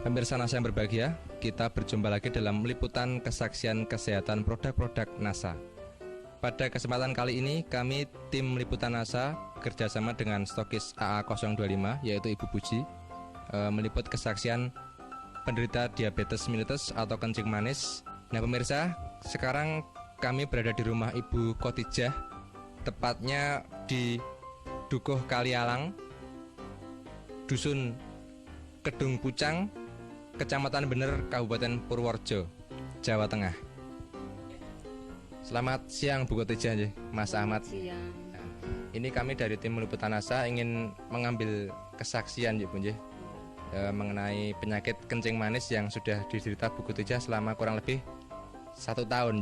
Pemirsa NASA yang berbahagia, kita berjumpa lagi dalam liputan kesaksian kesehatan produk-produk NASA. Pada kesempatan kali ini, kami tim liputan NASA bekerjasama dengan stokis AA025, yaitu Ibu Puji, meliput kesaksian penderita diabetes mellitus atau kencing manis. Nah pemirsa, sekarang kami berada di rumah Ibu Khotijah, tepatnya di Dukuh Kalialang, Dusun Kedung Pucang, Kecamatan Bener, Kabupaten Purworejo, Jawa Tengah. Selamat siang Bu Khotijah, Mas Ahmad. Siang. Nah, ini kami dari tim liputan NASA ingin mengambil kesaksian Bu, mengenai penyakit kencing manis yang sudah diderita Bu Khotijah selama kurang lebih 1 tahun.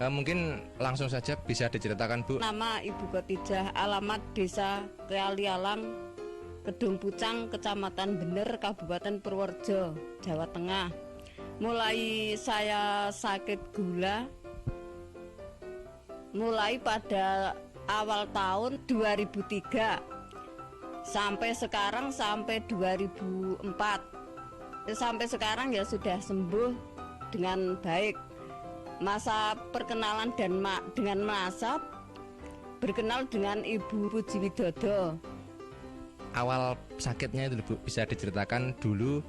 Mungkin langsung saja bisa diceritakan Bu. Nama Ibu Khotijah, alamat Desa Kalialang, Kedung Pucang, Kecamatan Bener, Kabupaten Purworejo, Jawa Tengah. Mulai saya sakit gula mulai pada awal tahun 2003 sampai sekarang, sampai 2004. Sampai sekarang ya sudah sembuh dengan baik. Masa perkenalan dan dengan NASA berkenal dengan Ibu Puji Widodo. Awal sakitnya itu Bu, bisa diceritakan dulu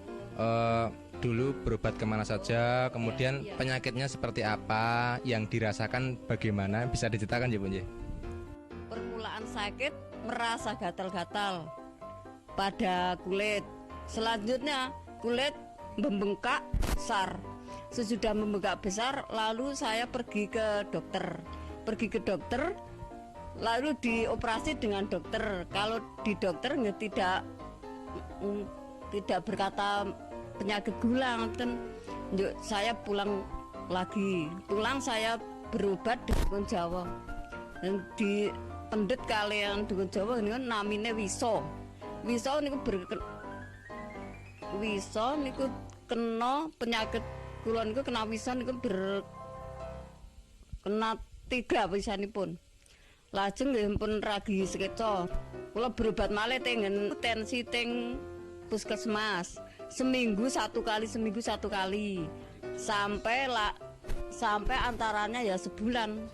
berobat kemana saja, kemudian penyakitnya seperti apa, yang dirasakan bagaimana, bisa diceritakan ya Bu? Permulaan sakit merasa gatal-gatal pada kulit. Selanjutnya kulit membengkak besar. Sesudah membengkak besar, lalu saya pergi ke dokter. Lalu dioperasi dengan dokter. Kalau di dokter tidak berkata penyakit gula, saya pulang lagi. Saya berobat di Dukun Jawa. Dan di pendet kalian Dukun Jawa ini kan namanya Wiso. Wiso niku kena penyakit kula niku, kena Wiso niku kena 3 pisanipun. Lajeng nggih pun ragi sekeca. Kula berobat malih tengen tensi teng puskesmas. Seminggu satu kali. Sampai antaranya ya sebulan.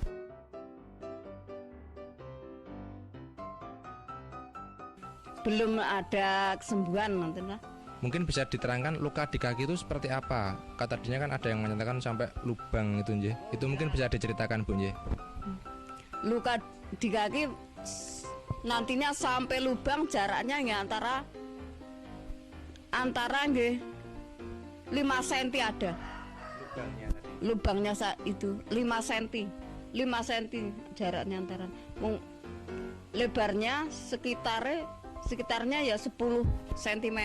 Belum ada kesembuhan nanti lah. Mungkin bisa diterangkan luka di kaki itu seperti apa? Tadinya kan ada yang menyatakan sampai lubang itu nggih. Itu mungkin bisa diceritakan Bu nggih. Luka di kaki nantinya sampai lubang jaraknya ya antara nggih 5 cm ada. Lubangnya itu 5 cm. 5 cm jaraknya antara. Lebarnya sekitarnya ya 10 cm.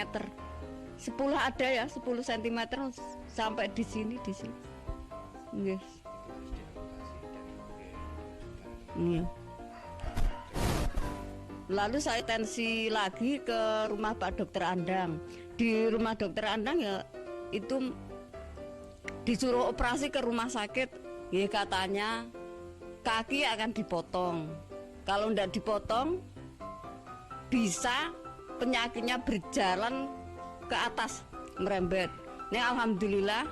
10 ada ya, 10 cm sampai di sini. Nggih. Iya. Lalu saya tensi lagi ke rumah Pak Dokter Andang. Di rumah Dokter Andang ya itu disuruh operasi ke rumah sakit. Ya katanya kaki akan dipotong. Kalau tidak dipotong bisa penyakitnya berjalan ke atas, merembet. Ini alhamdulillah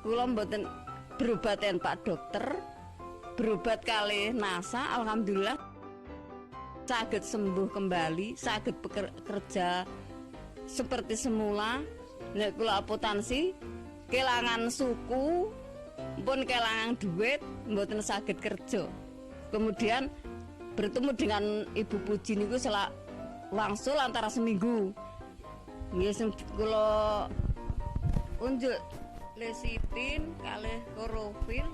kula mboten berobaten Pak Dokter. Berobat kali NASA, alhamdulillah saged sembuh kembali, saged bekerja seperti semula. Nek kula apotansi kelangan suku pun kelangan duit, mboten saged kerja. Kemudian bertemu dengan Ibu Puji niku wangsul antara seminggu. Nggih kula unjuk lesitin kalih klorofil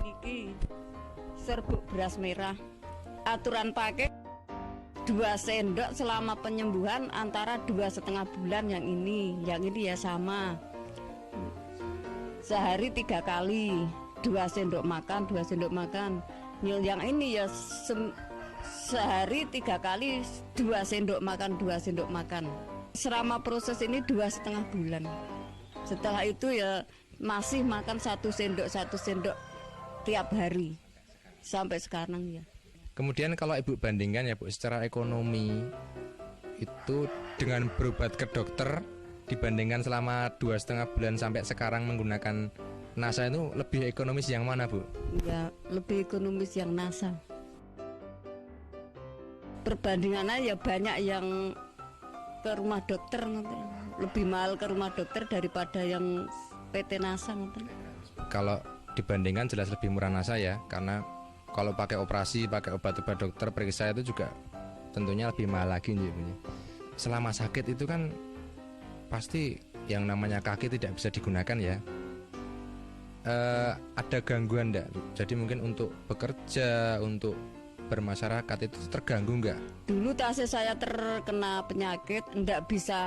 niki serbuk beras merah. Aturan pakai 2 sendok selama penyembuhan antara 2,5 bulan. Yang ini ya sama. Sehari 3 kali, 2 sendok makan. Yang ini ya sehari 3 kali, 2 sendok makan. Selama proses ini 2,5 bulan. Setelah itu ya masih makan 1 sendok tiap hari sampai sekarang ya. Kemudian kalau Ibu bandingkan ya Bu, secara ekonomi itu dengan berobat ke dokter dibandingkan selama 2,5 bulan sampai sekarang menggunakan NASA itu lebih ekonomis yang mana, Bu? Ya, lebih ekonomis yang NASA. Perbandingannya ya banyak yang ke rumah dokter, lebih mahal ke rumah dokter daripada yang PT NASA. Kalau dibandingkan jelas lebih murah NASA ya, karena kalau pakai operasi, pakai obat-obat dokter periksa itu juga tentunya lebih mahal lagi. Selama sakit itu kan pasti yang namanya kaki tidak bisa digunakan ya. Ada gangguan enggak? Jadi mungkin untuk bekerja, untuk bermasyarakat itu terganggu enggak? Dulu tasnya saya terkena penyakit, enggak bisa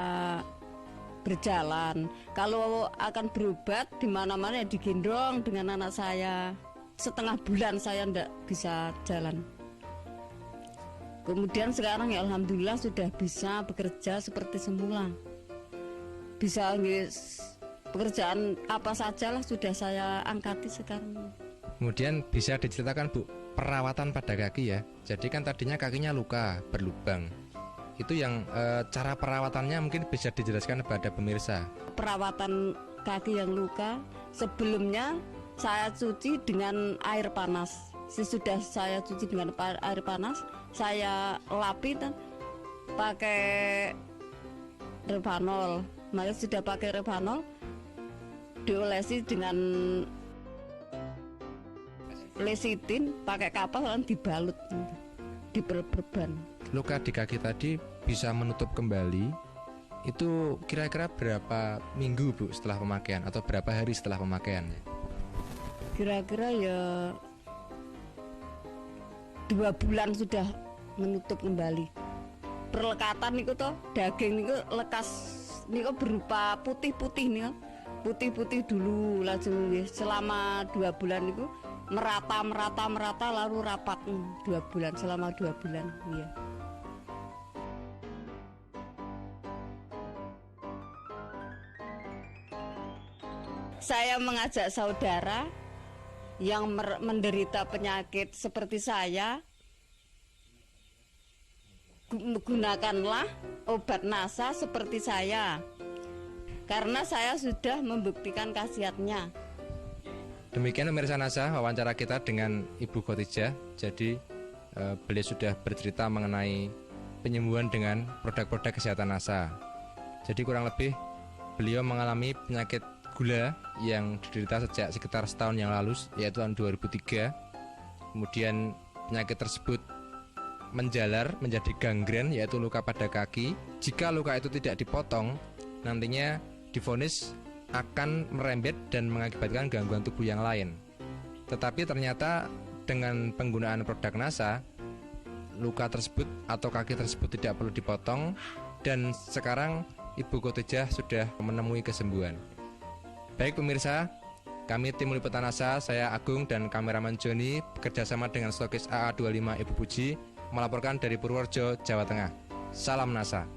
berjalan. Kalau akan berobat di mana-mana ya digendong dengan anak saya. Setengah bulan saya enggak bisa jalan. Kemudian sekarang ya alhamdulillah sudah bisa bekerja seperti semula. Bisa pekerjaan apa saja lah sudah saya angkati sekarang. Kemudian bisa diceritakan, Bu, perawatan pada kaki ya. Jadi kan tadinya kakinya luka, berlubang. Itu yang cara perawatannya mungkin bisa dijelaskan kepada pemirsa. Perawatan kaki yang luka, sebelumnya saya cuci dengan air panas. Sesudah saya cuci dengan air panas, saya lapi dan pakai Revanol. Maka sudah pakai Revanol, diolesi dengan lesitin, pakai kapal dan dibalut, diperban. Luka di kaki tadi bisa menutup kembali. Itu kira-kira berapa minggu, Bu, setelah pemakaian atau berapa hari setelah pemakaiannya? Kira-kira ya 2 bulan sudah menutup kembali. Perlekatan itu toh daging itu lekas niku berupa putih-putih nih, putih-putih dulu langsung selama 2 bulan itu merata lalu rapat 2 bulan, selama 2 bulan ya. Saya mengajak saudara yang menderita penyakit seperti saya, gunakanlah obat NASA seperti saya, karena saya sudah membuktikan khasiatnya. Demikian pemirsa NASA, wawancara kita dengan Ibu Khotijah. Jadi beliau sudah bercerita mengenai penyembuhan dengan produk-produk kesehatan NASA. Jadi kurang lebih beliau mengalami penyakit gula yang diderita sejak sekitar setahun yang lalu, yaitu tahun 2003. Kemudian penyakit tersebut menjalar menjadi gangren, yaitu luka pada kaki. Jika luka itu tidak dipotong, nantinya divonis akan merembet dan mengakibatkan gangguan tubuh yang lain. Tetapi ternyata dengan penggunaan produk NASA, luka tersebut atau kaki tersebut tidak perlu dipotong, dan sekarang Ibu Khotijah sudah menemui kesembuhan. Baik pemirsa, kami tim liputan NASA, saya Agung dan kameraman Joni bekerjasama dengan stokis AA25 Ibu Puji melaporkan dari Purworejo, Jawa Tengah. Salam NASA.